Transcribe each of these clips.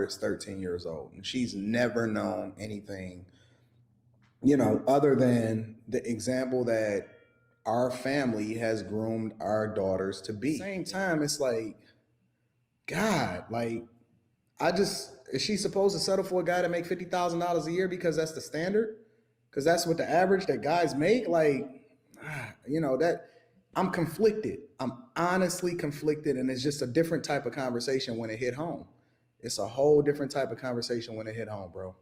is 13 years old and she's never known anything, other than the example that our family has groomed our daughters to be. At the same time, it's like, God, like, is she supposed to settle for a guy to make $50,000 a year because that's the standard? Because that's what the average that guys make? Like, that I'm conflicted. I'm honestly conflicted. And it's just a different type of conversation when it hit home. It's a whole different type of conversation when it hit home, bro.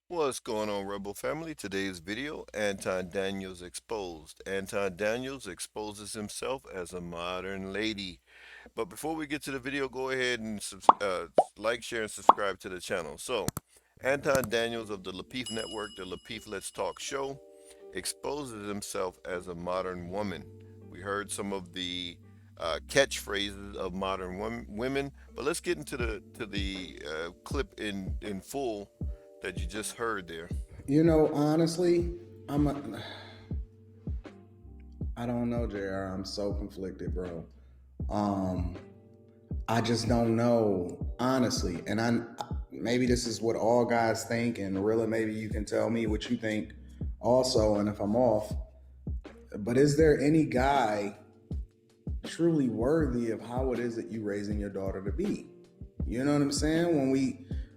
What's going on, Rebel Family? Today's video, Anton Daniels exposed. Anton Daniels exposes himself as a modern lady. But before we get to the video, go ahead and like, share, and subscribe to the channel. So, Anton Daniels of the Lapeef Network, the Lapeef Let's Talk show, exposes himself as a modern woman. We heard some of the catchphrases of modern women, but let's get into the clip in full that you just heard there. Honestly, I'm a, I don't know, JR. I'm so conflicted, bro. Um, I just don't know, honestly. And maybe this is what all guys think, and really, maybe you can tell me what you think also, and if I'm off. But is there any guy truly worthy of how it is that you raising your daughter to be? You know what I'm saying?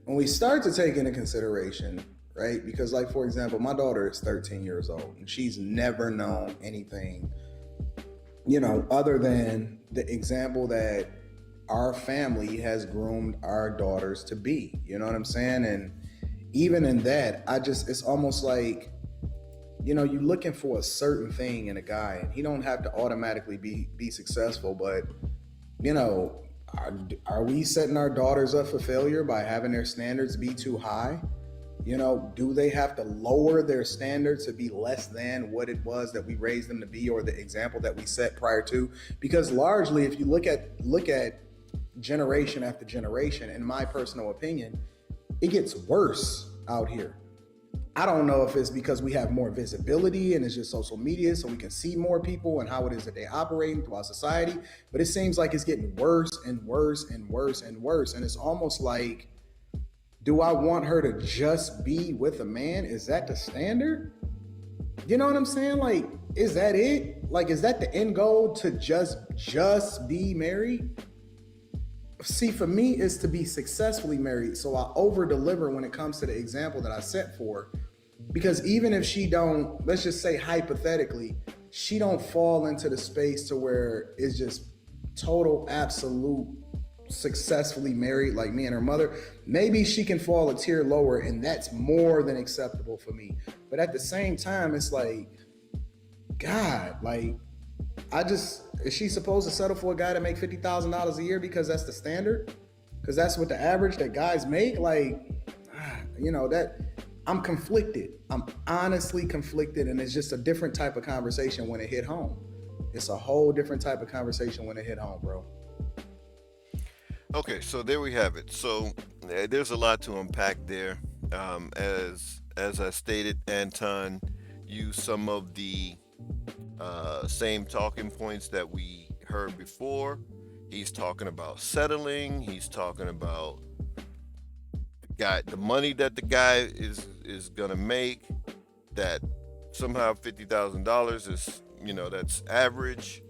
When we start to take into consideration, right? Because, like, for example, my daughter is 13 years old and she's never known anything, other than the example that our family has groomed our daughters to be. You know what I'm saying? And even in that, it's almost like, you're looking for a certain thing in a guy, and he don't have to automatically be successful, but you know, are we setting our daughters up for failure by having their standards be too high? Do they have to lower their standards to be less than what it was that we raised them to be, or the example that we set prior to? Because largely, if you look at generation after generation, in my personal opinion, it gets worse out here. I don't know if it's because we have more visibility and it's just social media, so we can see more people and how it is that they operate throughout society. But it seems like it's getting worse and worse and worse and worse. And it's almost like, do I want her to just be with a man? Is that the standard? You know what I'm saying? Like, is that it? Like, is that the end goal, to just be married? See, for me, it's to be successfully married. So I over deliver when it comes to the example that I set for. Because even if she don't, let's just say hypothetically, she don't fall into the space to where it's just total, absolute successfully married like me and her mother, maybe she can fall a tier lower, and that's more than acceptable for me. But at the same time, it's like, God, like, is she supposed to settle for a guy to make $50,000 a year because that's the standard? Because that's what the average that guys make? Like, that I'm conflicted. I'm honestly conflicted, and it's just a different type of conversation when it hit home. It's a whole different type of conversation when it hit home, bro. Okay, so there we have it. So there's a lot to unpack there. As I stated, Anton used some of the same talking points that we heard before. He's talking about settling. He's talking about the money that the guy is gonna make. That somehow $50,000 is, that's average.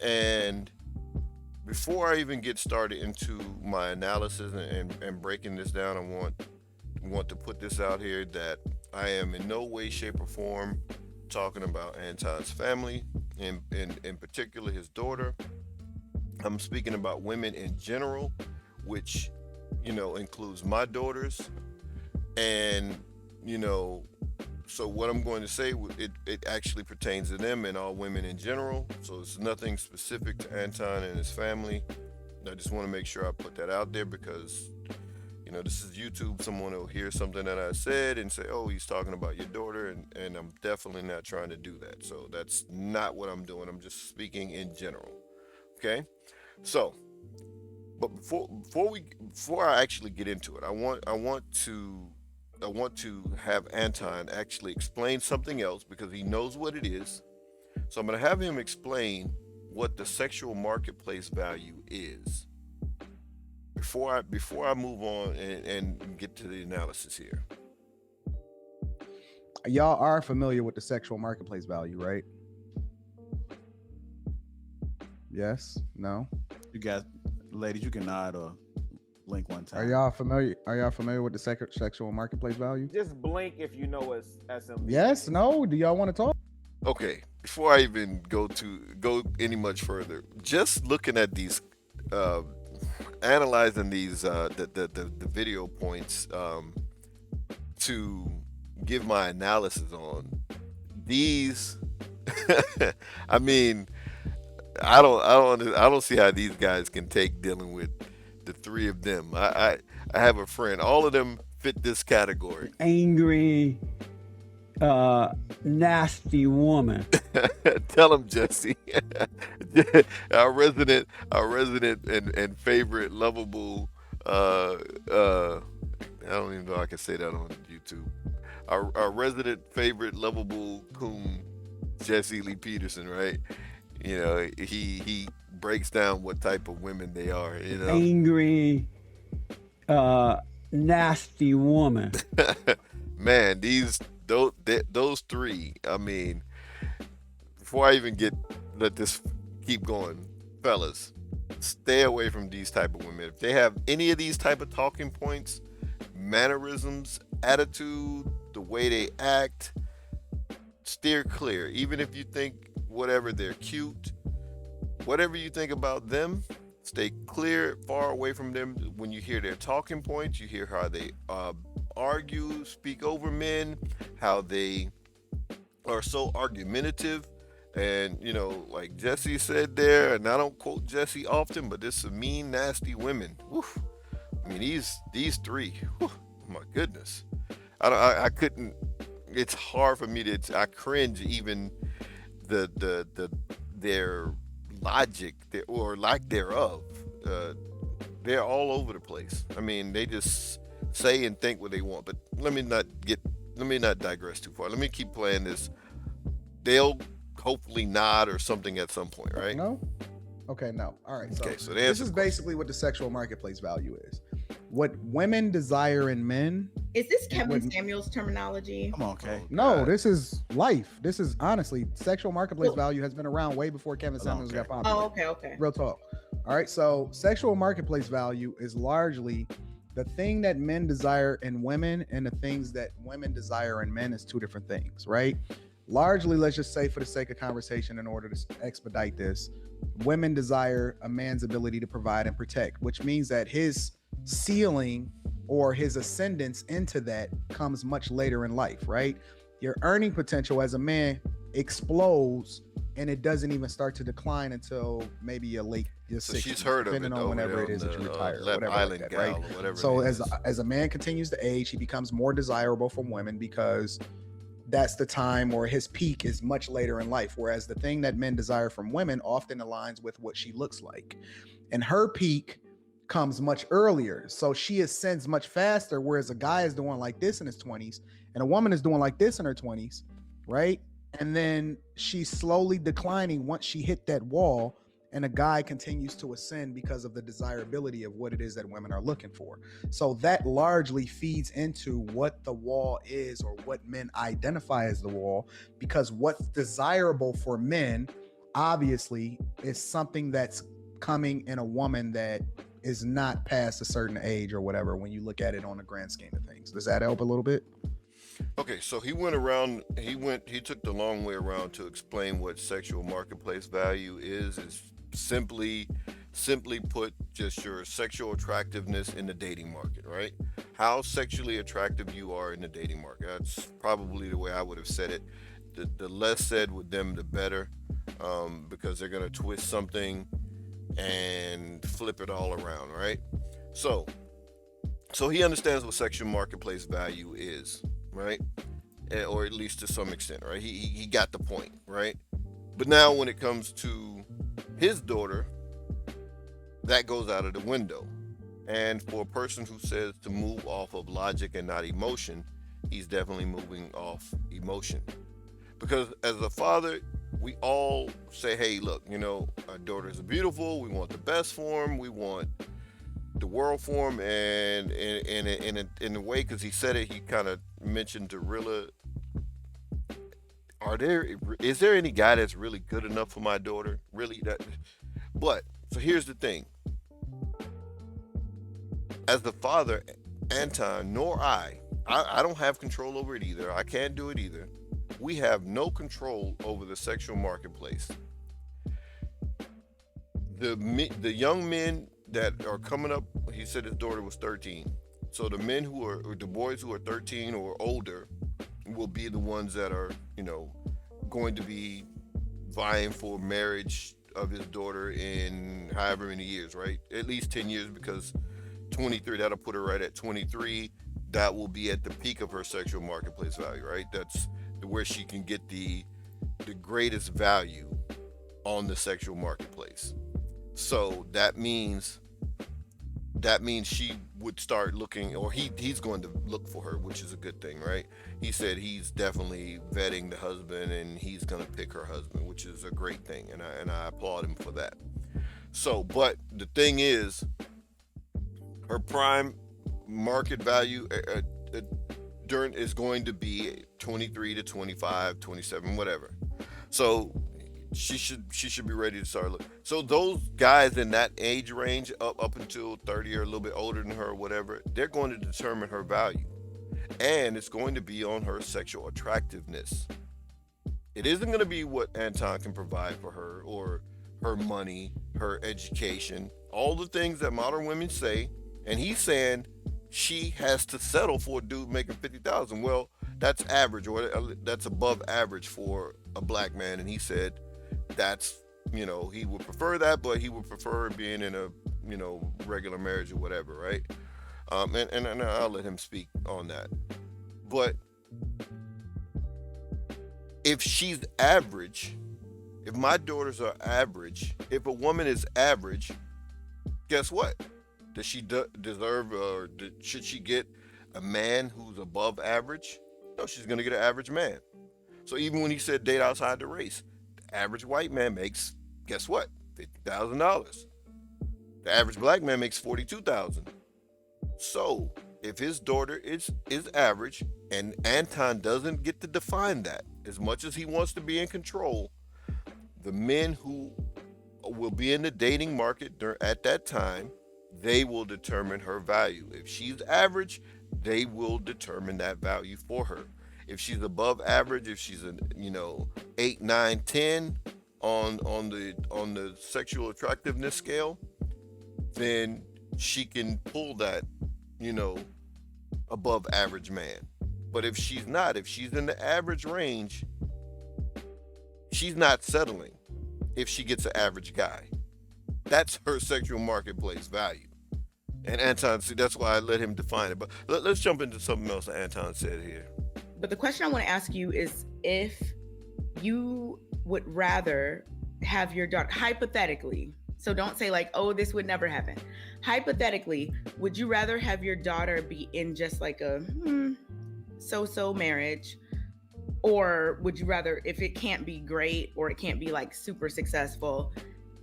And before I even get started into my analysis and breaking this down, I want to put this out here that I am in no way, shape, or form talking about Anton's family, in particular his daughter. I'm speaking about women in general, which includes my daughters, and you know so what I'm going to say, it actually pertains to them and all women in general. So it's nothing specific to Anton and his family. I just want to make sure I put that out there because this is YouTube. Someone will hear something that I said and say, oh, he's talking about your daughter, and I'm definitely not trying to do that. So that's not what I'm doing. I'm just speaking in general. Okay. So, but before I actually get into it, I want to have Anton actually explain something else because he knows what it is. So I'm going to have him explain what the sexual marketplace value is. Before I move on and get to the analysis here. Y'all are familiar with the sexual marketplace value, right? Yes? No? You guys, ladies, you can nod or blink one time. Are y'all familiar? Are y'all familiar with the sexual marketplace value? Just blink if you know what SMV. Yes? No? Do y'all want to talk? Okay, before I even go any much further, just looking at these, uh, analyzing these the video points, to give my analysis on these. I mean, I don't see how these guys can take dealing with the three of them. I have a friend. All of them fit this category. Angry, nasty woman. Tell him, Jesse. our resident and favorite lovable. I don't even know I can say that on YouTube. Our resident favorite lovable coon, Jesse Lee Peterson, right? You know, he breaks down what type of women they are. You know, Angry, nasty woman. man, those three. I mean, before I even let this keep going, fellas, stay away from these type of women. If they have any of these type of talking points, mannerisms, attitude, the way they act, steer clear. Even if you think whatever they're cute, whatever you think about them, stay clear, far away from them. When you hear their talking points, you hear how they argue, speak over men, how they are so argumentative. And, you know, like Jesse said there, and I don't quote Jesse often, but there's some mean, nasty women. Woof. I mean, these three, whew, my goodness. I couldn't, it's hard for me I cringe even their logic, or lack thereof. They're all over the place. I mean, they just say and think what they want. But let me not digress too far. Let me keep playing this. They'll hopefully nod or something at some point, right? No? Okay, no. All right. So, Okay, so this is basically what the sexual marketplace value is. What women desire in men. Is this Kevin Samuels terminology? Come on, Kay. No, this is life. This is honestly, sexual marketplace value has been around way before Kevin Hold on, Samuels got okay. popular. Oh, okay. Real talk. All right. So sexual marketplace value is largely the thing that men desire in women, and the things that women desire in men is two different things, right? Largely, let's just say for the sake of conversation, in order to expedite this, women desire a man's ability to provide and protect, which means that his ceiling or his ascendance into that comes much later in life, right? Your earning potential as a man explodes, and it doesn't even start to decline until maybe your 60s, So she's heard of it, depending on whenever it is that you retire, whatever Island like that, gal, right? or whatever. So it is. as a man continues to age, he becomes more desirable from women, because that's the time where his peak is much later in life. Whereas the thing that men desire from women often aligns with what she looks like, and her peak comes much earlier. So she ascends much faster, whereas a guy is doing like this in his 20s and a woman is doing like this in her 20s, right? And then she's slowly declining once she hit that wall, and a guy continues to ascend because of the desirability of what it is that women are looking for. So that largely feeds into what the wall is, or what men identify as the wall, because what's desirable for men obviously is something that's coming in a woman that is not past a certain age or whatever, when you look at it on the grand scheme of things. Does that help a little bit? Okay, so he took the long way around to explain what sexual marketplace value is. Is simply put, just your sexual attractiveness in the dating market, right? How sexually attractive you are in the dating market. That's probably the way I would have said it. The less said with them, the better, because they're gonna twist something and flip it all around, right? So he understands what sexual marketplace value is, right? Or at least to some extent, right? He got the point, right? But now when it comes to his daughter, that goes out of the window. And for a person who says to move off of logic and not emotion, he's definitely moving off emotion. Because as a father, we all say, hey, look, you know, our daughters are beautiful. We want the best for them. We want the world for him, and in a way, because he said it, he kind of mentioned Gorilla. Is there any guy that's really good enough for my daughter? Really, that. But so here's the thing: as the father, Anton, nor I don't have control over it either. I can't do it either. We have no control over the sexual marketplace. The young men that are coming up, he said his daughter was 13. So the men who are, or the boys who are 13 or older, will be the ones that are, going to be vying for marriage of his daughter in however many years, right? At least 10 years, because 23, that'll put her right at 23. That will be at the peak of her sexual marketplace value, right? That's where she can get the greatest value on the sexual marketplace. So that means she would start looking, or he's going to look for her, which is a good thing, right? He said he's definitely vetting the husband, and he's going to pick her husband, which is a great thing, and I applaud him for that. So, but the thing is, her prime market value during is going to be 23 to 25, 27, whatever. So she should be ready to start looking. So those guys in that age range, up until 30 or a little bit older than her or whatever, they're going to determine her value, and it's going to be on her sexual attractiveness. It isn't going to be what Anton can provide for her, or her money, her education, all the things that modern women say. And he's saying she has to settle for a dude making 50,000. Well, that's average, or that's above average for a black man. And he said that's, he would prefer that, but he would prefer being in a, regular marriage or whatever, right? And I'll let him speak on that. But if she's average, if my daughters are average, if a woman is average, guess what? Does she deserve, or should she get a man who's above average? No, she's going to get an average man. So even when he said date outside the race, the average white man makes, guess what? $50,000. The average black man makes $42,000. So if his daughter is average, and Anton doesn't get to define that, as much as he wants to be in control, the men who will be in the dating market at that time, they will determine her value. If she's average, they will determine that value for her. If she's above average, if she's 8, 9, 10 on the sexual attractiveness scale, then she can pull that, above average man. But if she's not, if she's in the average range, she's not settling if she gets an average guy. That's her sexual marketplace value. And Anton, see, that's why I let him define it. But let's jump into something else that Anton said here. But the question I want to ask you is, if you would rather have your daughter, hypothetically, so don't say like, oh, this would never happen. Hypothetically, would you rather have your daughter be in just like a so-so marriage, or would you rather, if it can't be great or it can't be like super successful,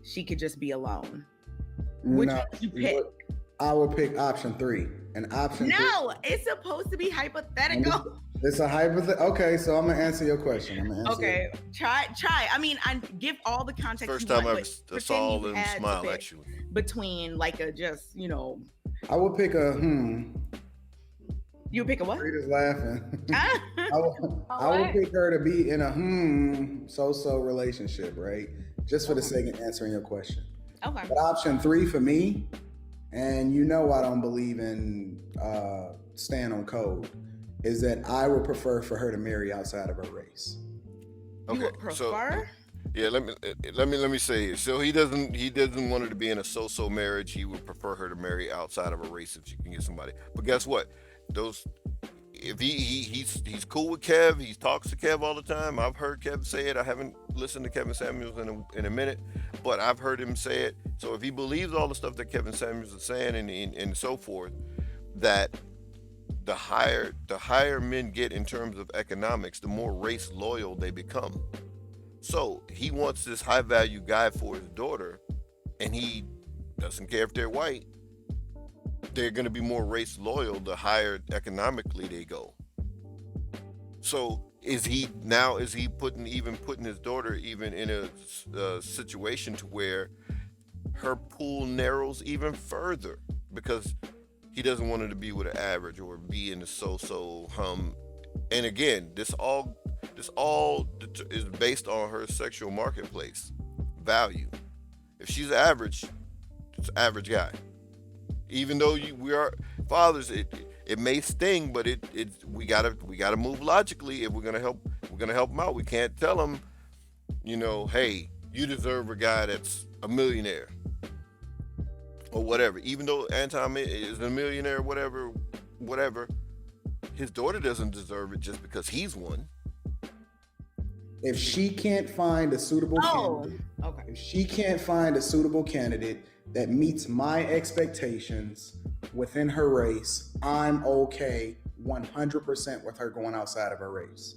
she could just be alone? Which one would you pick? I would pick option 3. And option No, it's supposed to be hypothetical. It's a hypothetical. Okay, so I'm gonna answer your question. Okay, try. I mean, I give all the context. First time I saw them smile at you. Between like a just, I would pick a You pick a what? Rita's laughing. I would pick her to be in a so-so relationship, right? Just for the sake of answering your question. Okay. But option 3 for me, and I don't believe in staying on code, is that I would prefer for her to marry outside of her race. You would prefer? Yeah, let me say it. So he doesn't want her to be in a so-so marriage. He would prefer her to marry outside of a race if she can get somebody. But guess what? If he's cool with Kev, he talks to Kev all the time. I've heard Kev say it. I haven't listened to Kevin Samuels in a minute, but I've heard him say it. So if he believes all the stuff that Kevin Samuels is saying and so forth, that the higher men get in terms of economics, the more race loyal they become. So he wants this high value guy for his daughter, and he doesn't care if they're white. they're going to be more race loyal the higher economically they go. So is he putting his daughter even in a situation to where her pool narrows even further because he doesn't want her to be with an average or be in the so-so hum. And again, this all is based on her sexual marketplace value. If she's average, it's an average guy. Even though we are fathers, it may sting, but we gotta move logically if we're gonna help them out. We can't tell them, hey, you deserve a guy that's a millionaire or whatever. Even though Anton is a millionaire, whatever, his daughter doesn't deserve it just because he's one. If she can't find a suitable candidate, Okay. if she can't find a suitable candidate that meets my expectations within her race, I'm okay 100% with her going outside of her race.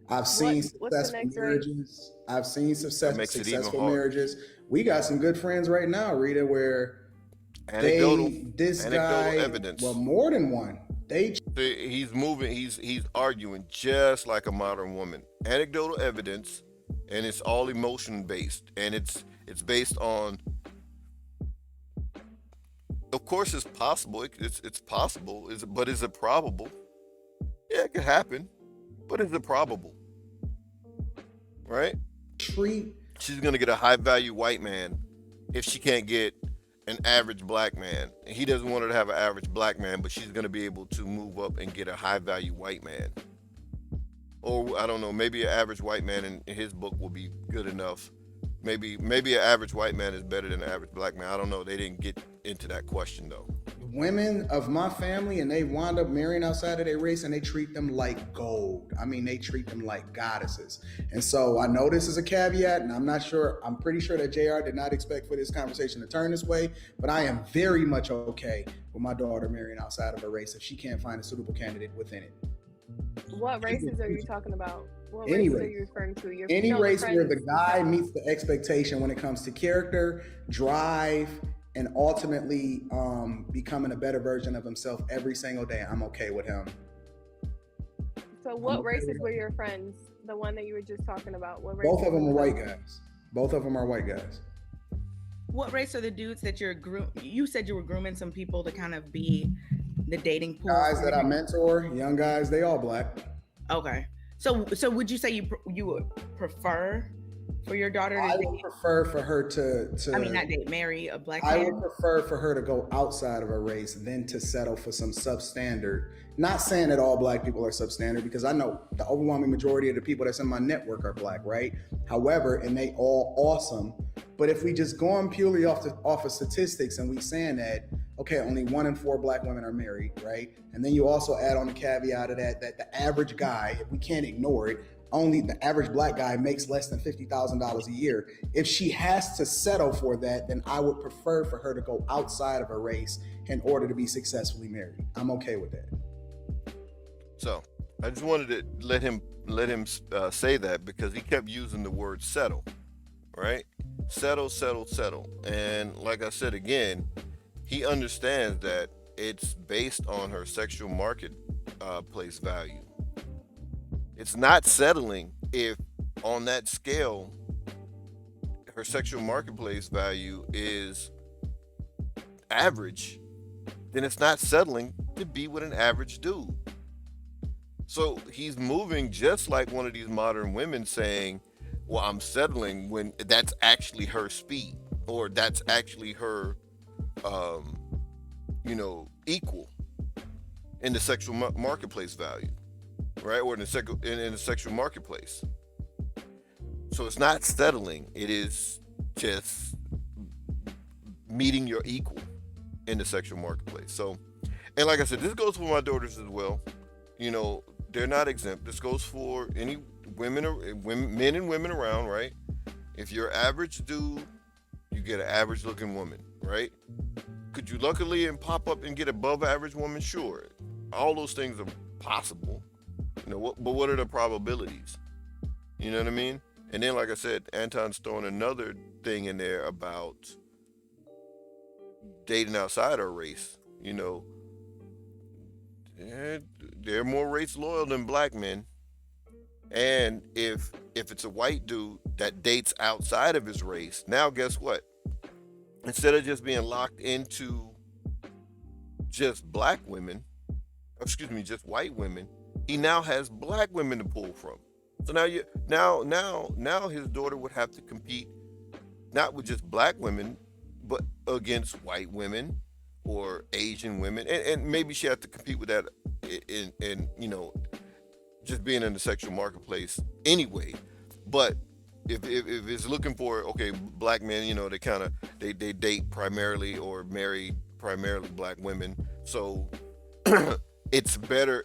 I've seen What's the successful next race? marriages. I've seen That makes it even successful harder. marriages. We got some good friends right now, Rita, where this Anecdotal guy, evidence. well, more than one. They He's moving. He's arguing just like a modern woman. Anecdotal evidence, and it's all emotion based, and it's based on. Of course, it's possible. It's possible. But is it probable? Yeah, it could happen. But is it probable? Right? treat She's gonna get a high value white man if she can't get an average black man. And he doesn't want her to have an average black man, but she's gonna be able to move up and get a high value white man. Or I don't know, maybe an average white man in his book will be good enough. Maybe an average white man is better than an average black man. I don't know. They didn't get into that question though. women of my family, and they wind up marrying outside of their race, and they treat them like gold. I mean, they treat them like goddesses. And so I know this is a caveat, and I'm pretty sure that JR did not expect for this conversation to turn this way, but I am very much okay with my daughter marrying outside of her race if she can't find a suitable candidate within it. What races are you talking about? What Any races are race. you referring to? Your Any female race where the friends? guy meets the expectation when it comes to character, drive, and ultimately becoming a better version of himself every single day, I'm okay with him. So what races were your friends? The one that you were just talking about. What Both races of them were are white those? guys. Both of them are white guys. What race are the dudes that you said you were grooming some people to kind of be the dating pool? Guys that I mentor, young guys, they all black. Okay. So would you say you would prefer for your daughter to I date, would prefer for her to not date, marry a black I man? would prefer for her to go outside of her race than to settle for some substandard. Not saying that all black people are substandard, because I know the overwhelming majority of the people that's in my network are black, right? However, and they all awesome. But if we just go on purely off of statistics, and we saying that, okay, only 1 in 4 black women are married, right? And then you also add on the caveat of that the average guy, if we can't ignore it, only the average black guy makes less than $50,000 a year. If she has to settle for that, then I would prefer for her to go outside of her race in order to be successfully married. I'm okay with that. So I just wanted to let him say that because he kept using the word settle, right? Settle. And like I said again, he understands that it's based on her sexual market place value. It's not settling if on that scale her sexual marketplace value is average, then it's not settling to be with an average dude. So he's moving just like one of these modern women saying, well, I'm settling when that's actually her speed, or that's actually her equal in the sexual marketplace value, right? Or in the sexual marketplace. So it's not settling, it is just meeting your equal in the sexual marketplace. So, and like I said, this goes for my daughters as well. They're not exempt. This goes for any men and women around, right? If you're average dude, you get an average looking woman, right? Could you luckily and pop up and get above average woman? Sure. All those things are possible. But what are the probabilities? You know what I mean? And then, like I said, Anton's throwing another thing in there about dating outside our race. You know, they're more race loyal than black men. And if it's a white dude that dates outside of his race, now guess what? Instead of just being locked into just black women, excuse me, just white women, he now has black women to pull from. So now his daughter would have to compete not with just black women, but against white women or Asian women, and maybe she had to compete with that in just being in the sexual marketplace anyway. But if it's looking for, okay, black men, they kind of they date primarily or marry primarily black women, so it's a better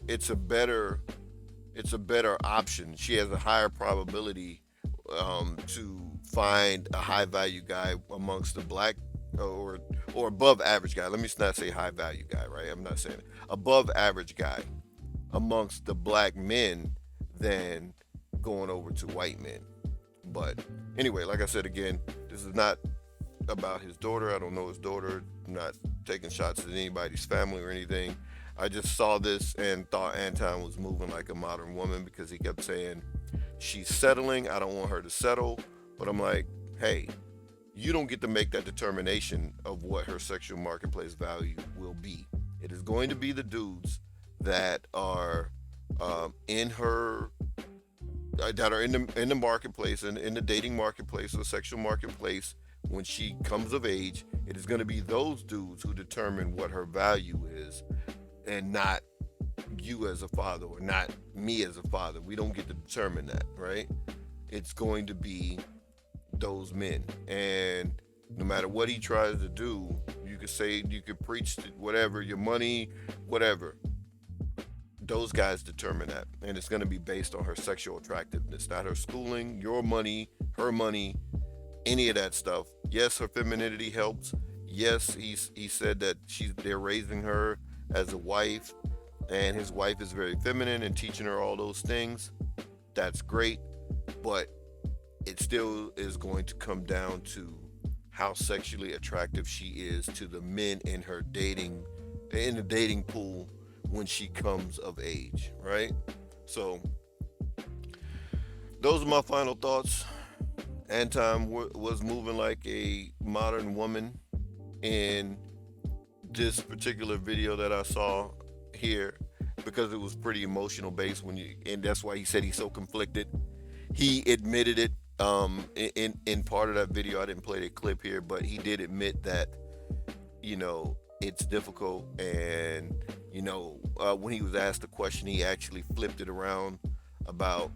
option. She has a higher probability to find a high value guy amongst the black or above average guy. Let me not say high value guy, right? I'm not saying it. Above average guy amongst the black men than going over to white men. But anyway, like I said again, this is not about his daughter. I don't know his daughter. I'm not taking shots at anybody's family or anything. I just saw this and thought Anton was moving like a modern woman because he kept saying she's settling. I don't want her to settle. But I'm like, hey, you don't get to make that determination of what her sexual marketplace value will be. It is going to be the dudes that are in her that are in the marketplace and in the dating marketplace or the sexual marketplace when she comes of age. It is going to be those dudes who determine what her value is, and not you as a father or not me as a father. We don't get to determine that, right? It's going to be those men. And no matter what he tries to do, you could say, you could preach whatever, your money, whatever. Those guys determine that. And it's going to be based on her sexual attractiveness, not her schooling, your money, her money, any of that stuff. Yes, her femininity helps. Yes, he said that they're raising her as a wife, and his wife is very feminine and teaching her all those things. That's great, but it still is going to come down to how sexually attractive she is to the men in the dating pool when she comes of age, right? So those are my final thoughts. Anton was moving like a modern woman in this particular video that I saw here, because it was pretty emotional based and that's why he said he's so conflicted. He admitted it in part of that video. I didn't play the clip here, but he did admit that it's difficult. And when he was asked the question, he actually flipped it around about,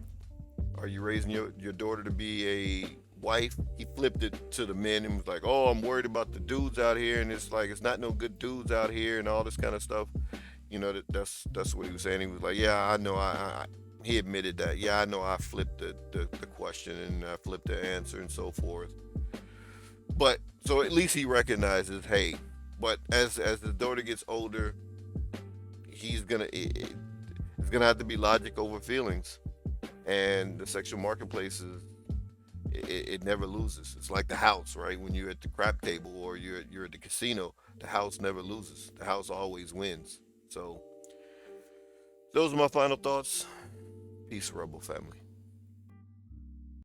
are you raising your daughter to be a wife? He flipped it to the men and was like, oh, I'm worried about the dudes out here, and it's like, it's not no good dudes out here and all this kind of stuff. That's what he was saying. He was like, yeah, I know. He admitted that, yeah, I know I flipped the question and I flipped the answer and so forth. But so at least he recognizes, hey, but as the daughter gets older, it's gonna have to be logic over feelings. And the sexual marketplace it never loses. It's like the house, right? When you're at the crap table or you're at the casino, the house never loses. The house always wins. So those are my final thoughts. Peace, Rebel family.